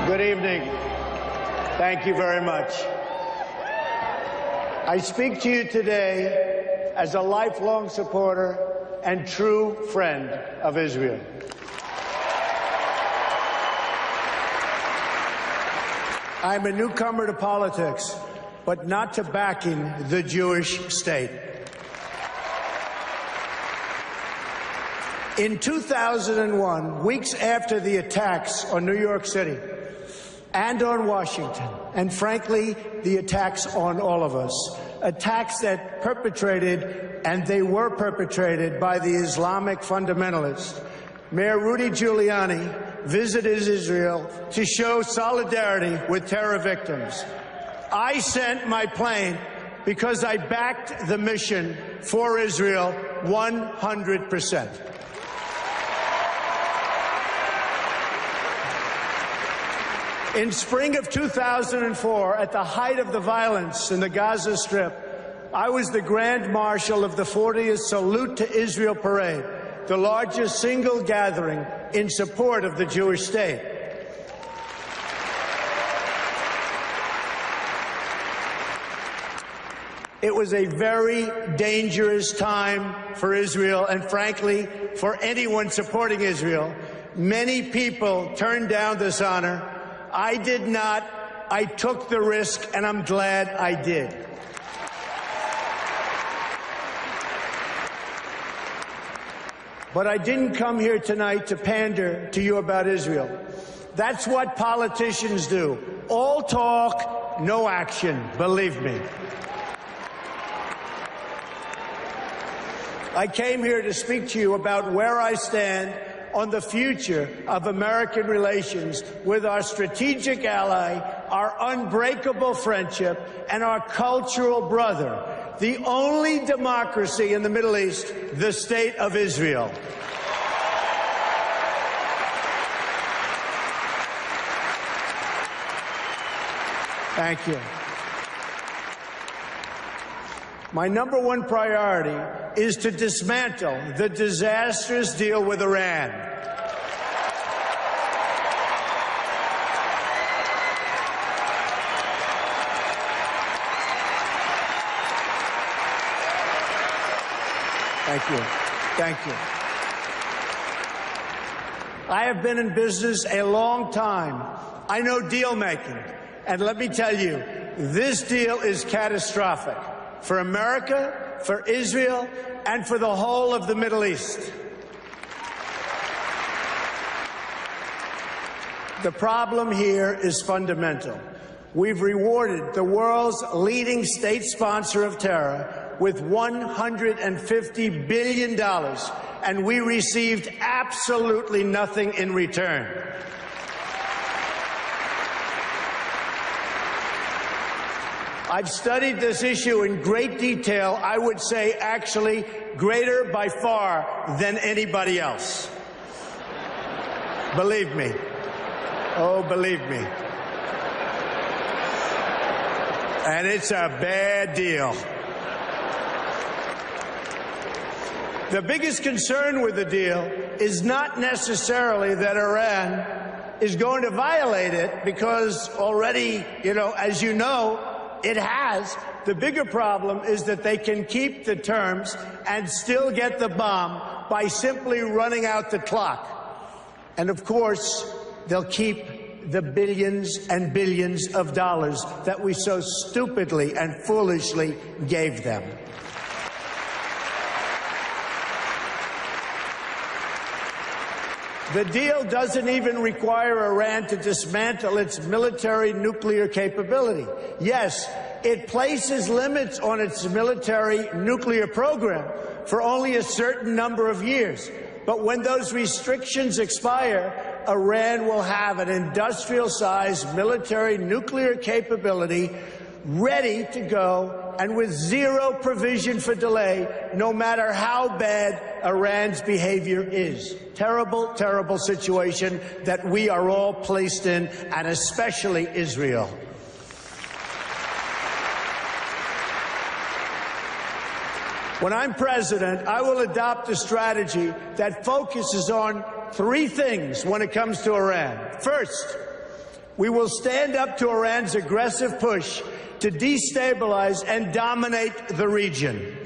Good evening. Thank you very much. I speak to you today as a lifelong supporter and true friend of Israel. I'm a newcomer to politics, but not to backing the Jewish state. In 2001, weeks after the attacks on New York City and on Washington, and frankly, the attacks on all of us, attacks that perpetrated, and they were perpetrated by the Islamic fundamentalists, Mayor Rudy Giuliani visited Israel to show solidarity with terror victims. I sent my plane because I backed the mission for Israel 100%. In spring of 2004, at the height of the violence in the Gaza Strip, I was the Grand Marshal of the 40th Salute to Israel Parade, the largest single gathering in support of the Jewish state. It was a very dangerous time for Israel and, frankly, for anyone supporting Israel. Many people turned down this honor. I did not. I took the risk, and I'm glad I did. But I didn't come here tonight to pander to you about Israel. That's what politicians do. All talk, no action, believe me. I came here to speak to you about where I stand on the future of American relations with our strategic ally, our unbreakable friendship, and our cultural brother, the only democracy in the Middle East, the State of Israel. Thank you. My number one priority is to dismantle the disastrous deal with Iran. Thank you. Thank you. I have been in business a long time. I know deal making. And let me tell you, this deal is catastrophic for America, for Israel, and for the whole of the Middle East. The problem here is fundamental. We've rewarded the world's leading state sponsor of terror with $150 billion, and we received absolutely nothing in return. I've studied this issue in great detail, I would say actually greater by far than anybody else. Believe me. Oh, believe me. And it's a bad deal. The biggest concern with the deal is not necessarily that Iran is going to violate it, because already, as you know, it has. The bigger problem is that they can keep the terms and still get the bomb by simply running out the clock. And of course, they'll keep the billions and billions of dollars that we so stupidly and foolishly gave them. The deal doesn't even require Iran to dismantle its military nuclear capability. Yes, it places limits on its military nuclear program for only a certain number of years. But when those restrictions expire, Iran will have an industrial-sized military nuclear capability ready to go and with zero provision for delay, no matter how bad Iran's behavior is. Terrible, terrible situation that we are all placed in, and especially Israel. When I'm president, I will adopt a strategy that focuses on three things when it comes to Iran. First, We will stand up to Iran's aggressive push to destabilize and dominate the region.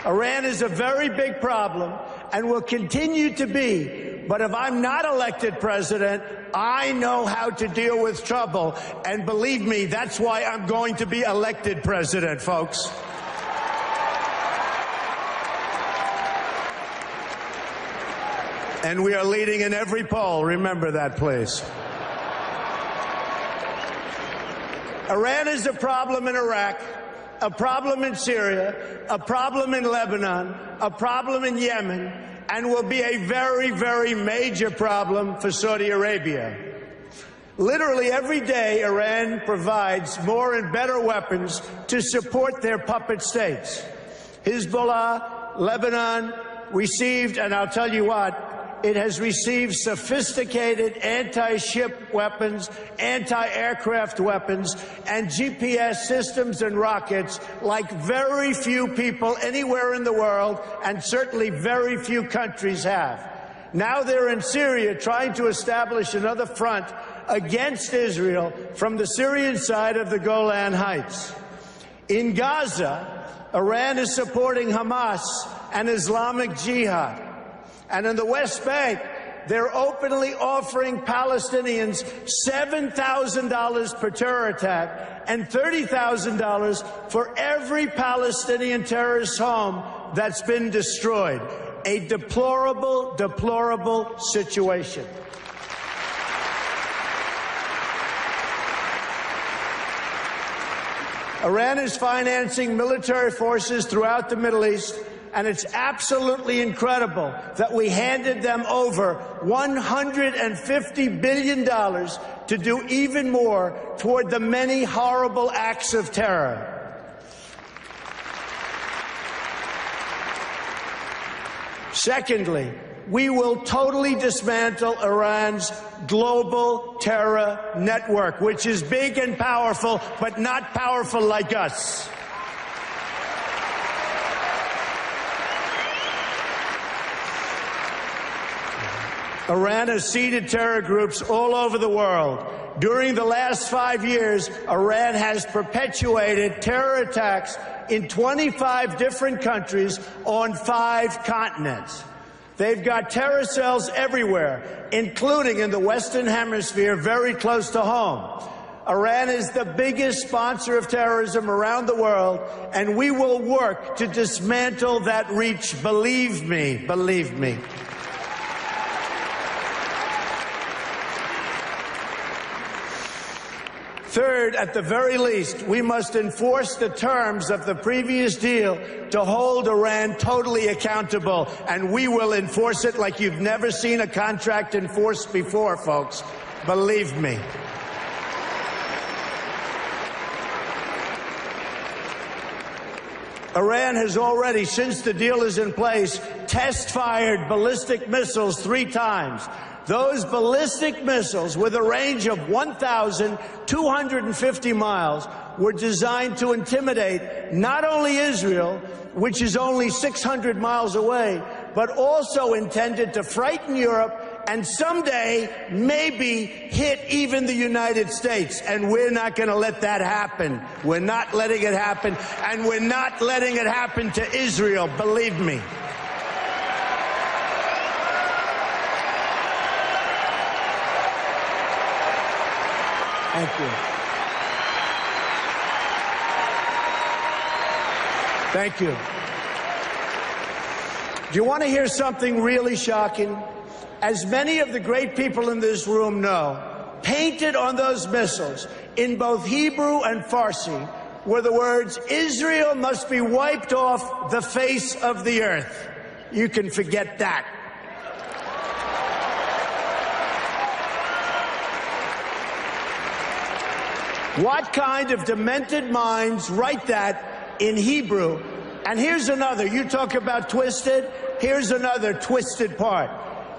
Iran is a very big problem and will continue to be. But if I'm not elected president, I know how to deal with trouble. And believe me, that's why I'm going to be elected president, folks. And we are leading in every poll. Remember that, please. Iran is a problem in Iraq, a problem in Syria, a problem in Lebanon, a problem in Yemen, and will be a very, very major problem for Saudi Arabia. Literally every day, Iran provides more and better weapons to support their puppet states. Hezbollah, Lebanon, received, and I'll tell you what, it has received sophisticated anti-ship weapons, anti-aircraft weapons, and GPS systems and rockets like very few people anywhere in the world, and certainly very few countries have. Now they're in Syria trying to establish another front against Israel from the Syrian side of the Golan Heights. In Gaza, Iran is supporting Hamas and Islamic Jihad. And in the West Bank, they're openly offering Palestinians $7,000 per terror attack and $30,000 for every Palestinian terrorist home that's been destroyed. A deplorable, deplorable situation. Iran is financing military forces throughout the Middle East, and it's absolutely incredible that we handed them over $150 billion to do even more toward the many horrible acts of terror. Secondly, we will totally dismantle Iran's global terror network, which is big and powerful, but not powerful like us. Iran has seeded terror groups all over the world. During the last 5 years, Iran has perpetuated terror attacks in 25 different countries on 5 continents. They've got terror cells everywhere, including in the Western Hemisphere, very close to home. Iran is the biggest sponsor of terrorism around the world, and we will work to dismantle that reach. Believe me, believe me. Third, at the very least, we must enforce the terms of the previous deal to hold Iran totally accountable, and we will enforce it like you've never seen a contract enforced before, folks. Believe me. Iran has already, since the deal is in place, test-fired ballistic missiles 3 times. Those ballistic missiles, with a range of 1,250 miles, were designed to intimidate not only Israel, which is only 600 miles away, but also intended to frighten Europe and someday maybe hit even the United States. And we're not going to let that happen. We're not letting it happen, and we're not letting it happen to Israel, believe me. Thank you. Thank you. Do you want to hear something really shocking? As many of the great people in this room know, painted on those missiles in both Hebrew and Farsi were the words, "Israel must be wiped off the face of the earth." You can forget that. What kind of demented minds write that in Hebrew? And here's another. You talk about twisted. Here's another twisted part.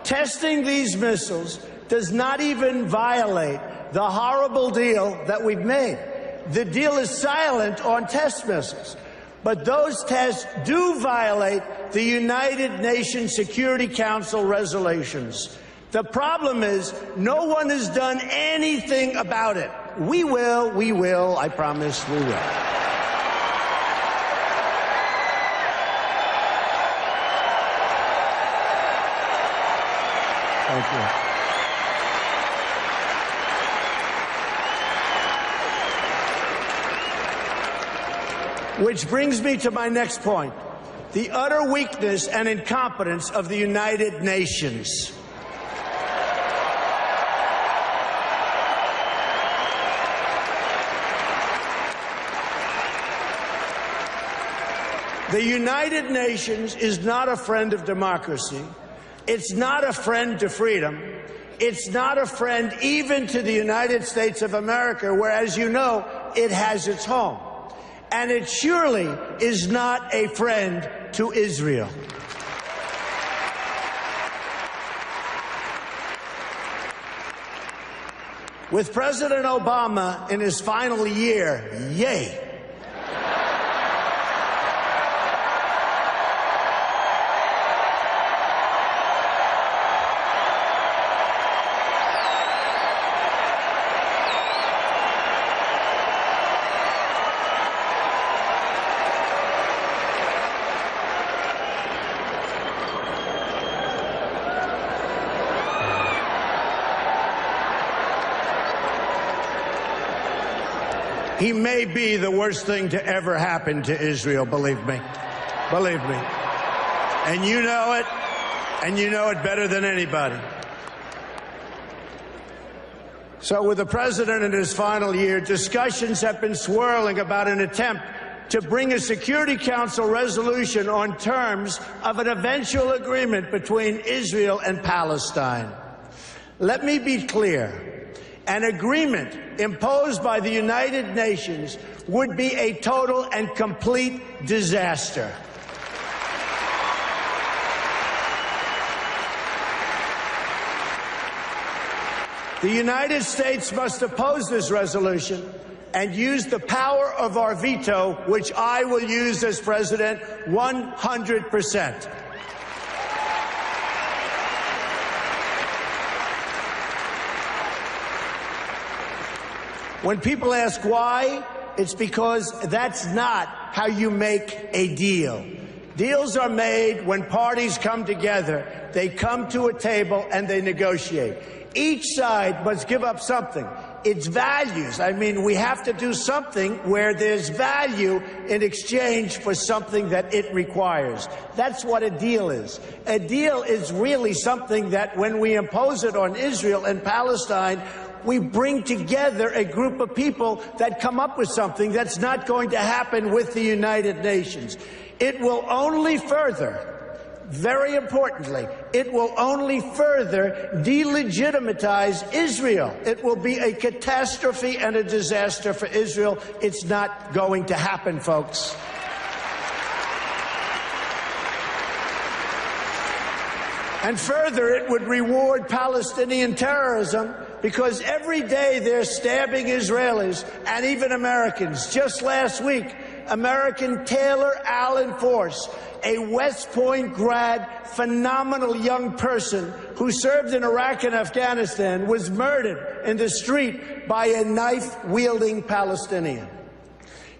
Testing these missiles does not even violate the horrible deal that we've made. The deal is silent on test missiles. But those tests do violate the United Nations Security Council resolutions. The problem is no one has done anything about it. We will, I promise we will. Thank you. Which brings me to my next point, the utter weakness and incompetence of the United Nations. The United Nations is not a friend of democracy. It's not a friend to freedom. It's not a friend even to the United States of America, where, as you know, it has its home. And it surely is not a friend to Israel. With President Obama in his final year, yay. He may be the worst thing to ever happen to Israel, believe me. Believe me. And you know it better than anybody. So with the president in his final year, discussions have been swirling about an attempt to bring a Security Council resolution on terms of an eventual agreement between Israel and Palestine. Let me be clear. An agreement imposed by the United Nations would be a total and complete disaster. The United States must oppose this resolution and use the power of our veto, which I will use as president 100%. When people ask why, it's because that's not how you make a deal. Deals are made when parties come together. They come to a table and they negotiate. Each side must give up something. It's values. I mean, we have to do something where there's value in exchange for something that it requires. That's what a deal is. A deal is really something that when we impose it on Israel and Palestine, we bring together a group of people that come up with something that's not going to happen with the United Nations. It will only further, very importantly, it will only further delegitimize Israel. It will be a catastrophe and a disaster for Israel. It's not going to happen, folks. And further, it would reward Palestinian terrorism because every day they're stabbing Israelis and even Americans. Just last week, American Taylor Allen Force, a West Point grad, phenomenal young person who served in Iraq and Afghanistan, was murdered in the street by a knife-wielding Palestinian.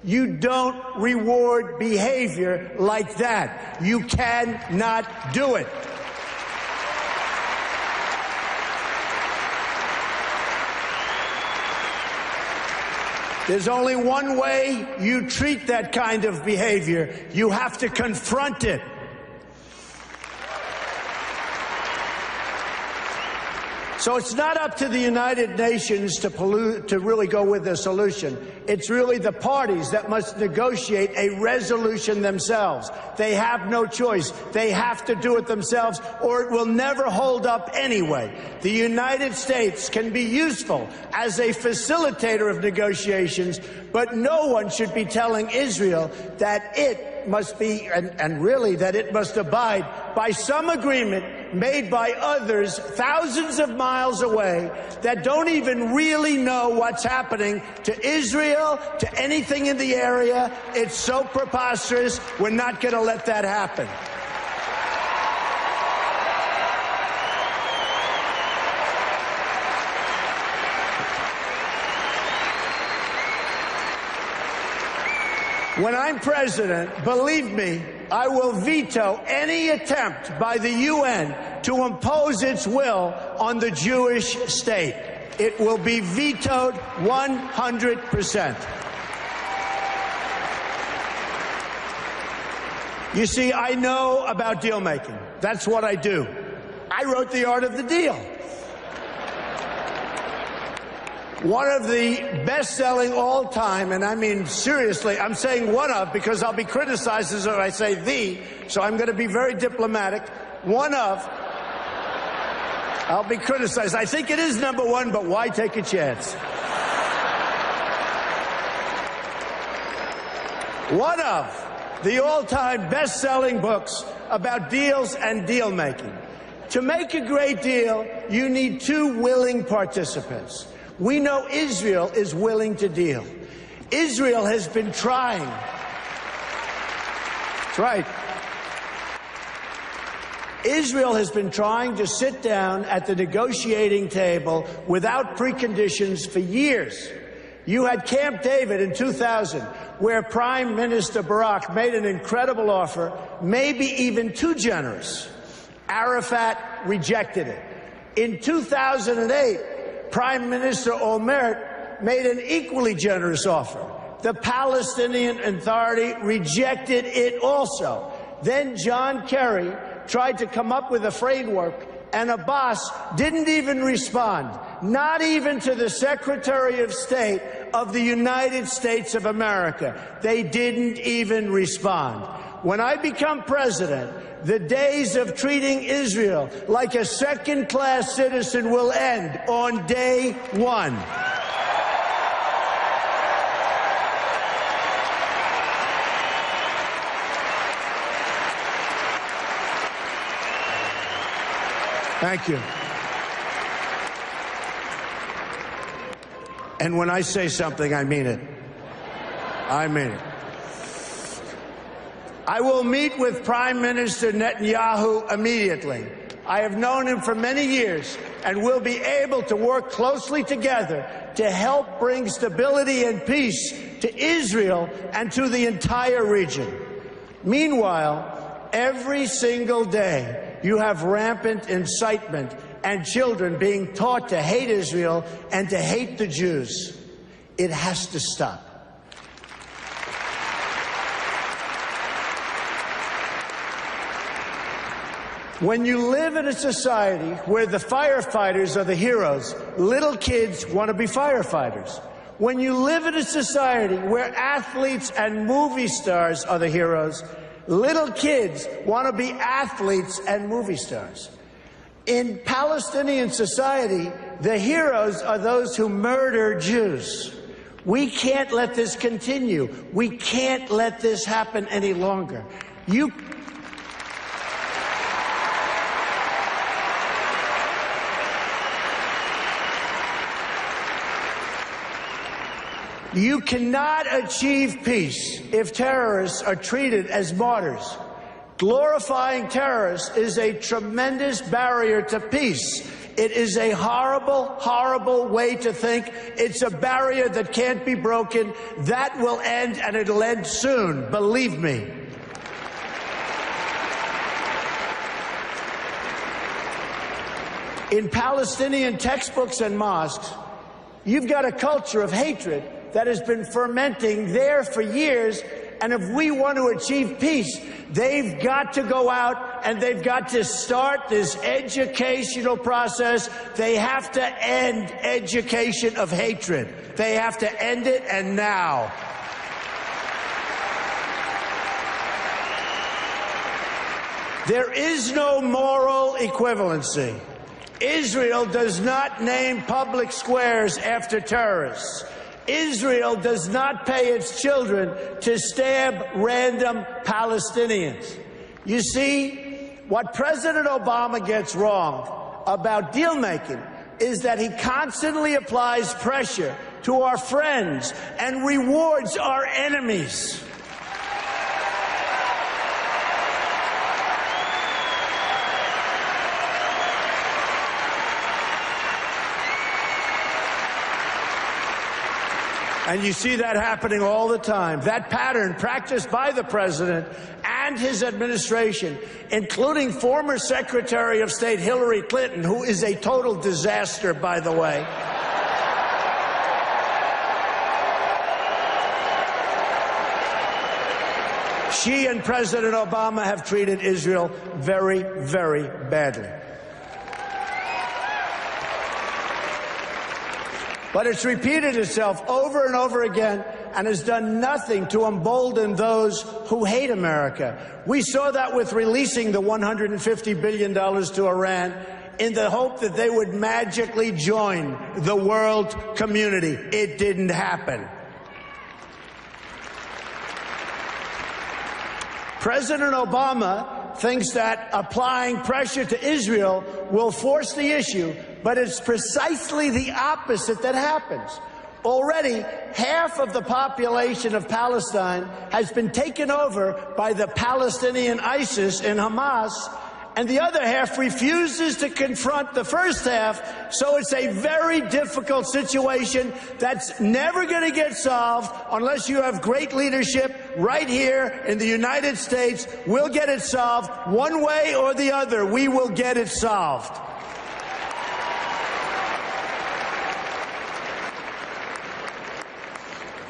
You don't reward behavior like that. You cannot do it. There's only one way you treat that kind of behavior. You have to confront it. So it's not up to the United Nations to really go with a solution. It's really the parties that must negotiate a resolution themselves. They have no choice. They have to do it themselves, or it will never hold up anyway. The United States can be useful as a facilitator of negotiations, but no one should be telling Israel that it must be, and really that it must abide by some agreement made by others thousands of miles away that don't even really know what's happening to Israel, to anything in the area. It's so preposterous. We're not going to let that happen. When I'm president, believe me, I will veto any attempt by the UN to impose its will on the Jewish state. It will be vetoed 100%. You see, I know about deal making. That's what I do. I wrote The Art of the Deal. One of the best-selling all-time, and I mean seriously, I'm saying one of because I'll be criticized as if I say the, so I'm going to be very diplomatic. One of, I'll be criticized. I think it is number one, but why take a chance? One of the all-time best-selling books about deals and deal-making. To make a great deal, you need two willing participants. We know Israel is willing to deal. Israel has been trying. That's right. Israel has been trying to sit down at the negotiating table without preconditions for years. You had Camp David in 2000, where Prime Minister Barak made an incredible offer, maybe even too generous. Arafat rejected it. In 2008, Prime Minister Olmert made an equally generous offer. The Palestinian Authority rejected it also. Then John Kerry tried to come up with a framework, and Abbas didn't even respond, not even to the Secretary of State of the United States of America. They didn't even respond. When I become president, the days of treating Israel like a second-class citizen will end on day one. Thank you. And when I say something, I mean it. I mean it. I will meet with Prime Minister Netanyahu immediately. I have known him for many years and will be able to work closely together to help bring stability and peace to Israel and to the entire region. Meanwhile, every single day, you have rampant incitement and children being taught to hate Israel and to hate the Jews. It has to stop. When you live in a society where the firefighters are the heroes, little kids want to be firefighters. When you live in a society where athletes and movie stars are the heroes, little kids want to be athletes and movie stars. In Palestinian society, the heroes are those who murder Jews. We can't let this continue. We can't let this happen any longer. You cannot achieve peace if terrorists are treated as martyrs. Glorifying terrorists is a tremendous barrier to peace. It is a horrible, horrible way to think. It's a barrier that can't be broken. That will end, and it'll end soon, believe me. In Palestinian textbooks and mosques, you've got a culture of hatred that has been fermenting there for years, and if we want to achieve peace, they've got to go out and they've got to start this educational process. They have to end education of hatred. They have to end it, and now. There is no moral equivalency. Israel does not name public squares after terrorists. Israel does not pay its children to stab random Palestinians. You see, what President Obama gets wrong about deal-making is that he constantly applies pressure to our friends and rewards our enemies. And you see that happening all the time. That pattern practiced by the president and his administration, including former Secretary of State Hillary Clinton, who is a total disaster, by the way. She and President Obama have treated Israel very, very badly. But it's repeated itself over and over again and has done nothing to embolden those who hate America. We saw that with releasing the $150 billion to Iran in the hope that they would magically join the world community. It didn't happen. President Obama thinks that applying pressure to Israel will force the issue, but it's precisely the opposite that happens. Already, half of the population of Palestine has been taken over by the Palestinian ISIS and Hamas, and the other half refuses to confront the first half, so it's a very difficult situation that's never going to get solved unless you have great leadership right here in the United States. We'll get it solved one way or the other. We will get it solved.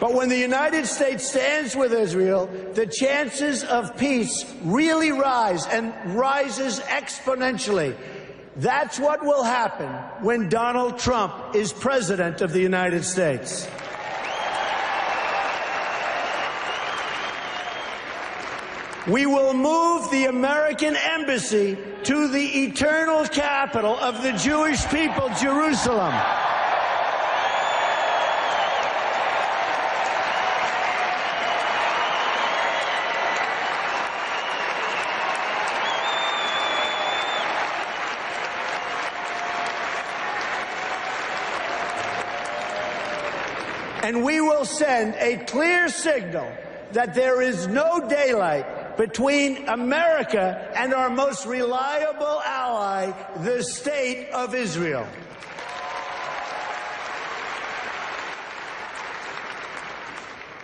But when the United States stands with Israel, the chances of peace really rise, and rises exponentially. That's what will happen when Donald Trump is president of the United States. We will move the American embassy to the eternal capital of the Jewish people, Jerusalem. And we will send a clear signal that there is no daylight between America and our most reliable ally, the State of Israel.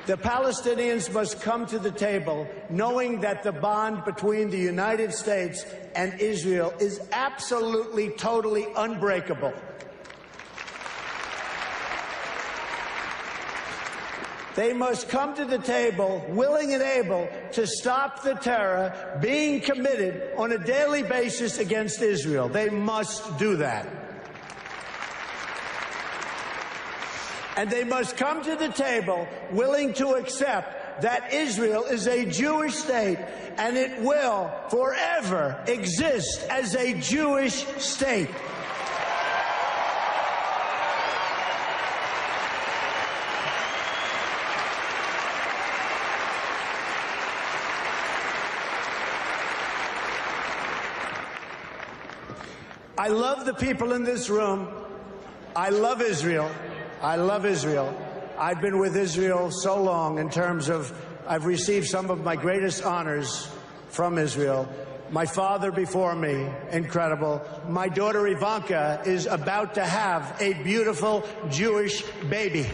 The Palestinians must come to the table knowing that the bond between the United States and Israel is absolutely, totally unbreakable. They must come to the table willing and able to stop the terror being committed on a daily basis against Israel. They must do that. And they must come to the table willing to accept that Israel is a Jewish state and it will forever exist as a Jewish state. I love the people in this room. I love Israel. I love Israel. I've been with Israel so long in terms of I've received some of my greatest honors from Israel. My father before me, incredible. My daughter Ivanka is about to have a beautiful Jewish baby.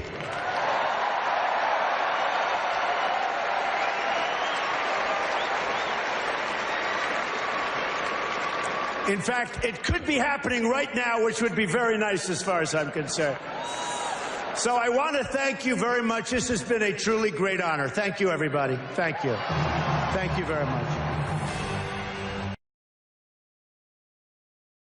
In fact, it could be happening right now, which would be very nice as far as I'm concerned. So I want to thank you very much. This has been a truly great honor. Thank you, everybody. Thank you. Thank you very much.